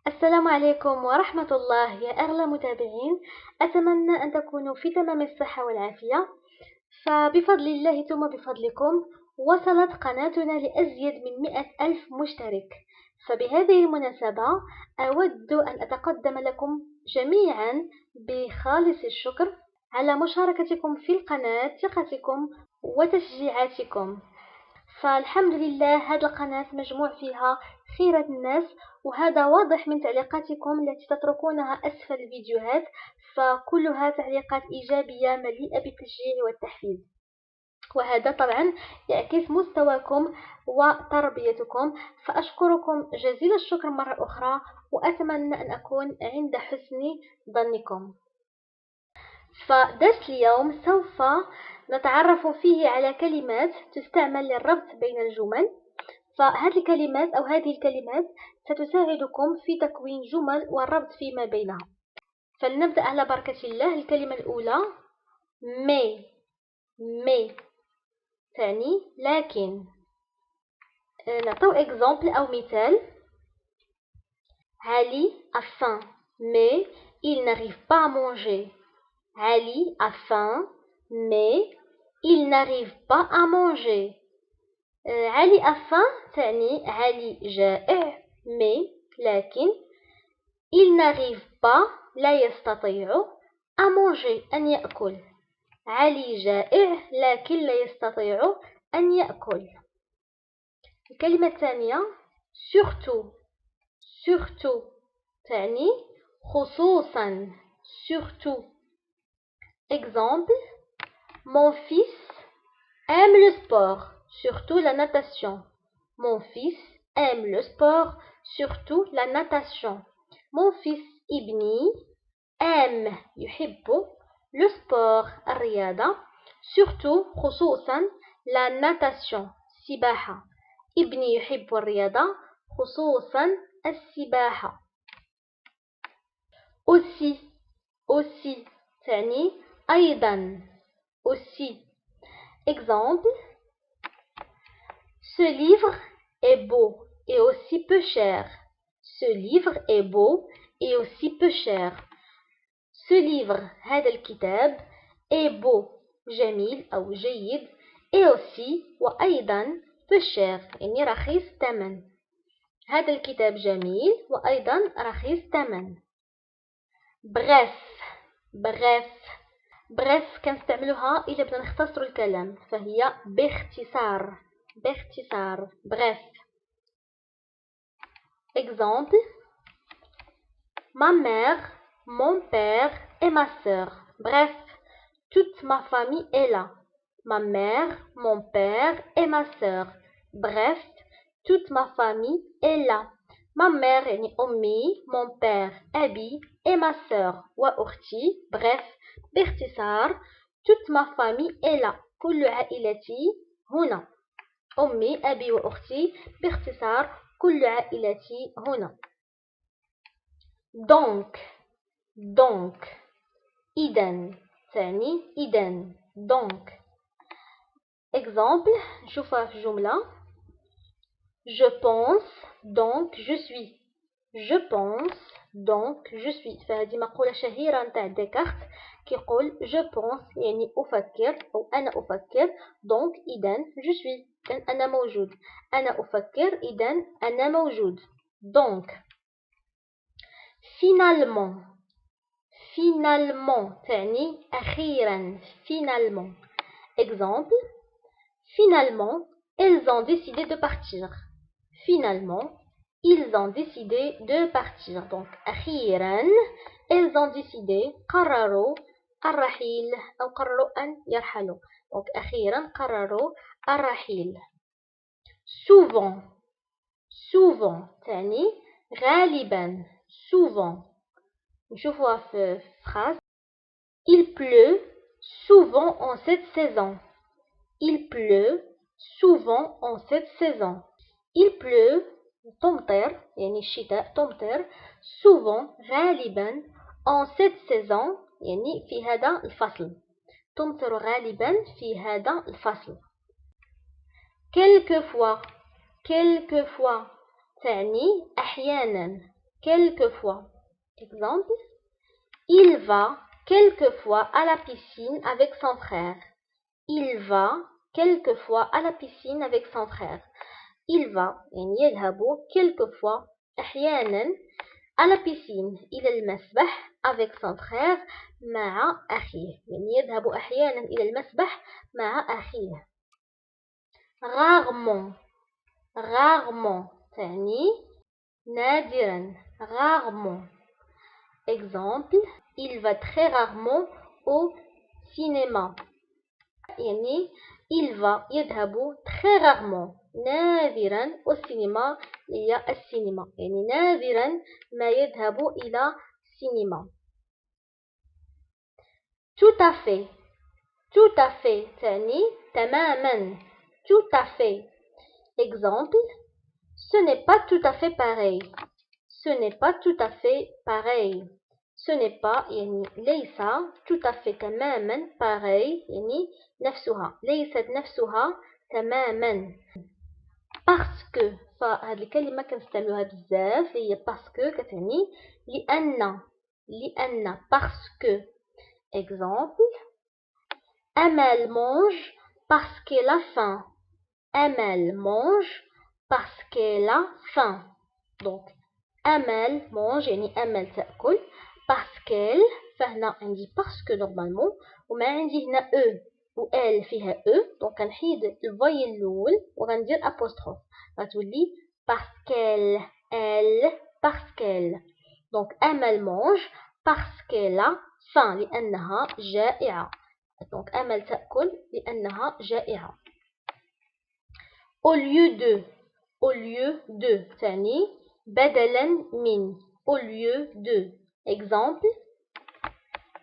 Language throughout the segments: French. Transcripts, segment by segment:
السلام عليكم ورحمة الله يا أغلى متابعين. أتمنى أن تكونوا في تمام الصحة والعافية. فبفضل الله ثم بفضلكم وصلت قناتنا لأزيد من 100,000 مشترك. فبهذه المناسبة أود أن أتقدم لكم جميعا بخالص الشكر على مشاركتكم في القناة، ثقتكم وتشجيعاتكم. فالحمد لله هذه القناة مجموع فيها خيرة الناس، وهذا واضح من تعليقاتكم التي تتركونها أسفل الفيديوهات، فكلها تعليقات إيجابية مليئة بالتشجيع والتحفيز، وهذا طبعا يعكس مستواكم وتربيتكم. فأشكركم جزيل الشكر مرة أخرى، وأتمنى أن أكون عند حسن ظنكم. فدرس اليوم سوف نتعرف فيه على كلمات تستعمل للربط بين الجمل. فهذه الكلمات ستساعدكم في تكوين جمل والربط فيما بينها. فلنبدأ على بركة الله. الكلمة الأولى مي تعني لكن. نعطيو إكزامبل أو مثال. علي a faim mais il n'arrive pas à manger. Ali a faim mais il n'arrive pas à manger. علي a faim تعني علي جائع mais لكن il n'arrive pas لا يستطيع à manger أن يأكل. علي جائع لكن لا يستطيع أن يأكل. الكلمة الثانية surtout تعني خصوصا surtout. Exemple, mon fils aime le sport, surtout la natation. Mon fils aime le sport, surtout la natation. Mon fils ابني aime يحب le sport الرياضة surtout خصوصا la natation السباحة. ابني يحب الرياضة خصوصا السباحة. aussi تعني أيضا aussi. Exemple, ce livre est beau et aussi peu cher. Ce livre est beau et aussi peu cher. Ce livre هذا الكتاب est beau جميل أو جيد et aussi وأيضا peu cher يعني رخيص ثمن. هذا الكتاب جميل وأيضا رخيص ثمن. bref كنستعملوها إذا بدنا نختصر الكلام فهي باختصار bref. Exemple, ma mère, mon père et ma sœur. Bref, toute ma famille est là. Ma mère, mon père et ma sœur. Bref, toute ma famille est là. Ma mère يعني أمي, mon père أبي et ma sœur وأختي. Bref, باختصار toute ma famille est là. كل عائلتي هنا. أمي أبي وأختي. باختصار كل عائلتي هنا. donc إذن تعني إذن donc. Exemple نشوفها في جملة. Je pense donc je suis. Je pense donc je suis. فهذه مقولة شهيرة نتاع ديكارت كيقول je pense يعني أفكر أو أنا أفكر donc إذن je suis إذن أنا موجود. أنا أفكر إذن أنا موجود. donc finalement تعني أخيرا finalement. Exemple, finalement ils ont décidé de partir. Finalement ils ont décidé de partir. donc أخيرا ils ont décidé قرروا الرحيل أو قرروا أن يرحلوا. donc أخيرا قرروا الرحيل. souvent تعني غالبا souvent. نشوفوها في phrase. Il pleut souvent en cette saison. Il pleut souvent en cette saison. Il pleut تمطر يعني الشتاء تمطر souvent غالبا en cette saison يعني في هذا الفصل. تمطر غالبا في هذا الفصل. quelquefois تعني أحيانا. quelquefois. Exemple, il va quelquefois à la piscine avec son frère. Il va quelquefois à la piscine avec son frère. Il va يعني يذهب quelquefois أحيانا à la piscine إلى المسبح avec son frère مع أخيه يعني يذهب أحيانا إلى المسبح مع أخيه. rarement تعني نادرا rarement. Exemple, il va très rarement au cinéma يعني il va يذهب très rarement نادرا au cinéma إلى السينما يعني نادرا ما يذهب إلى السينما. tout à fait تعني تماما tout à fait. Exemple, ce n'est pas tout à fait pareil. Ce n'est pas tout à fait pareil. Ce n'est pas يعني ليس tout à fait تماما pareil يعني نفسها ليست نفسها تماما. parce que فهذه الكلمة كنستعملوها بزاف هي parce que كتعني لأن parce que. Exemple, Amal mange parce qu'elle a faim. Amal mange parce qu'elle a faim. Donc Amal mange يعني Amal تأكل parce qu'elle فهنا عندي parce que normalement وما عندي هنا e و elle فيها e donc غنحيد الفاي الأول وغندير apostrophe غتولي parce qu'elle elle parce qu'elle. donc Amal mange parce qu'elle a faim لأنها جائعة. donc أمل تأكل لأنها جائعة. au lieu de تعني بدلا من au lieu de. Exemple,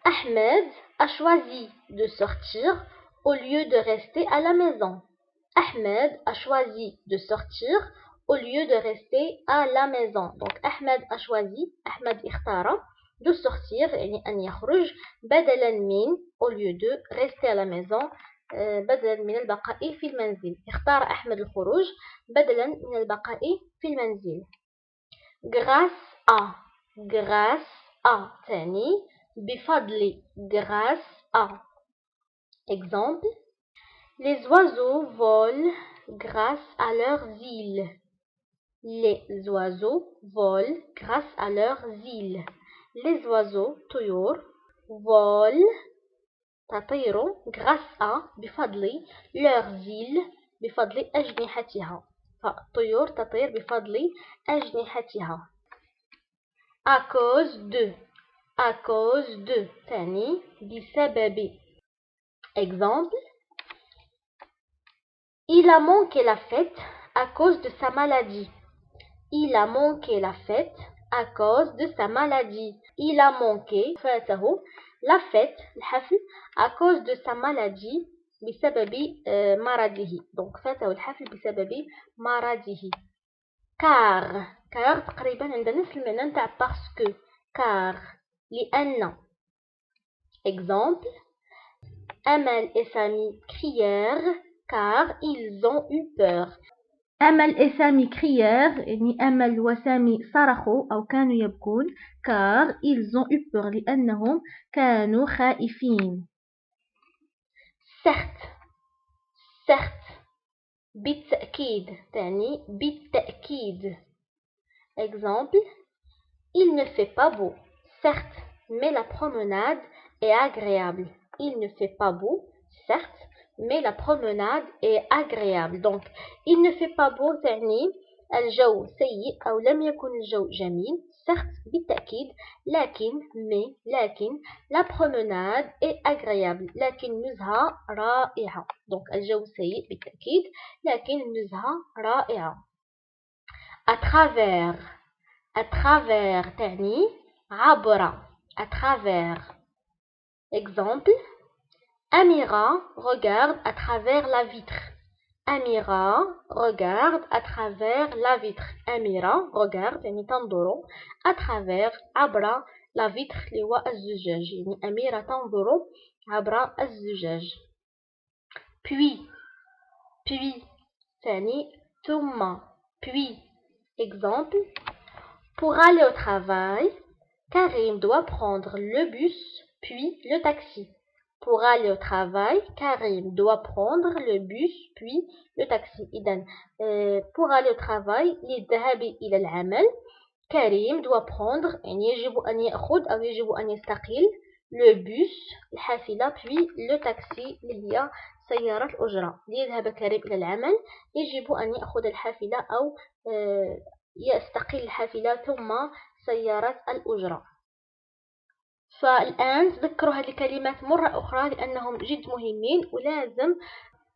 Ahmed a choisi de sortir au lieu de rester à la maison. Ahmed a choisi de sortir au lieu de rester à la maison. donc Ahmed a choisi Ahmed اختار de sortir يعني أن يخرج بدلا من au lieu de rester à la maison بدلا من البقاء في المنزل. اختار أحمد الخروج بدلا من البقاء في المنزل. grâce à تعني بفضل grâce à. Exemple, les oiseaux volent grâce à leurs îles. Les oiseaux volent grâce à leurs îles. Les oiseaux طيور volent تطير grâce à بفضل leurs îles بفضل أجنحتها. فالطيور تطير بفضل أجنحتها. à cause de تعني بسبب. Exemple, il a manqué la fête à cause de sa maladie. Il a manqué la fête à cause de sa maladie. Il a manqué فاته la fête الحفل à cause de sa maladie بسبب مرضه. donc فاته الحفل بسبب مرضه. car تقريبا عندنا نفس المعنى نتاع parce que car لأن. Exemple, Amal et Sami crièrent car ils ont eu peur. أمل et Sami crièrent يعني أمل وسامي صرخوا أو كانوا يبكون car ils ont eu peur لأنهم كانوا خائفين. certes بالتأكيد تعني بالتأكيد. Exemple, il ne fait pas beau certes mais la promenade est agréable. Il ne fait pas beau certes mais la promenade est agréable. donc il ne fait pas beau تعني الجو سيء أو لم يكن الجو جميل certes بالتأكيد لكن la promenade est agréable لكن النزهة رائعة. donc الجو سيء بالتأكيد لكن النزهة رائعة. à travers تعني عبر à travers. Exemple, Amira regarde à travers la vitre. Amira regarde à travers la vitre. Amira regarde يعني تنظر à travers عبر la vitre اللي هو الزجاج يعني أميرة تنظر عبر الزجاج. puis تعني ثم. puis. Exemple, Pour aller au travail, Karim doit prendre le bus puis le taxi. Pour aller au travail, Karim doit prendre le bus puis le taxi. إذن pour aller au travail للذهاب إلى العمل كريم doit prendre يعني يجب أن يأخذ أو يجب أن يستقل le bus الحافلة puis le taxi اللي هي سيارة الأجرة. ليذهب كريم إلى العمل يجب أن يأخذ الحافلة أو يستقل الحافلة ثم سيارة الأجرة. فالآن تذكروا هذه الكلمات مرة أخرى لأنهم جد مهمين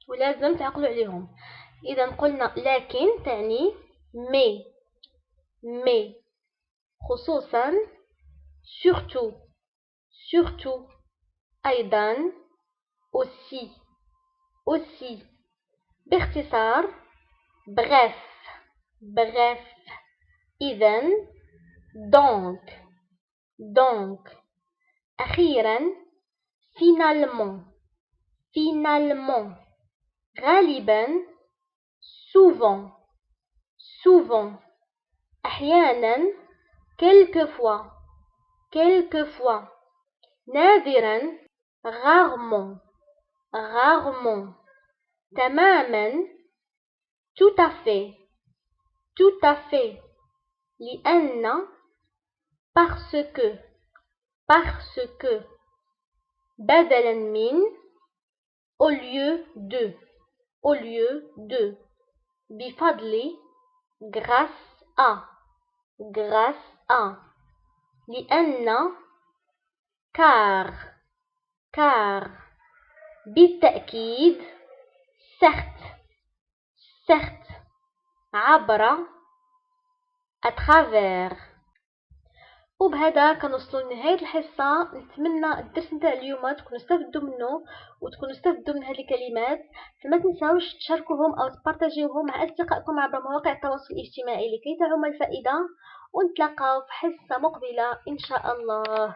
ولازم تعقلوا عليهم. إذا قلنا لكن تعني mais خصوصا surtout أيضا aussi باختصار bref إذن donc أخيرا finalement غالبا souvent أحيانا quelquefois نادرا rarement تماما tout à fait لأن parce que بدلا من au lieu de بفضل grâce à لأن car بالتأكيد certes عبر à travers. وبهذا كنوصلوا لنهاية الحصة. نتمنى الدرس نتاع اليوم تكونوا استفدوا منه وتكونوا استفدوا من هذه الكلمات. فما تنساوش تشاركوهم أو تبارطاجيوهم مع أصدقائكم عبر مواقع التواصل الاجتماعي لكي تعم الفائدة. ونتلاقاو في حصة مقبلة إن شاء الله.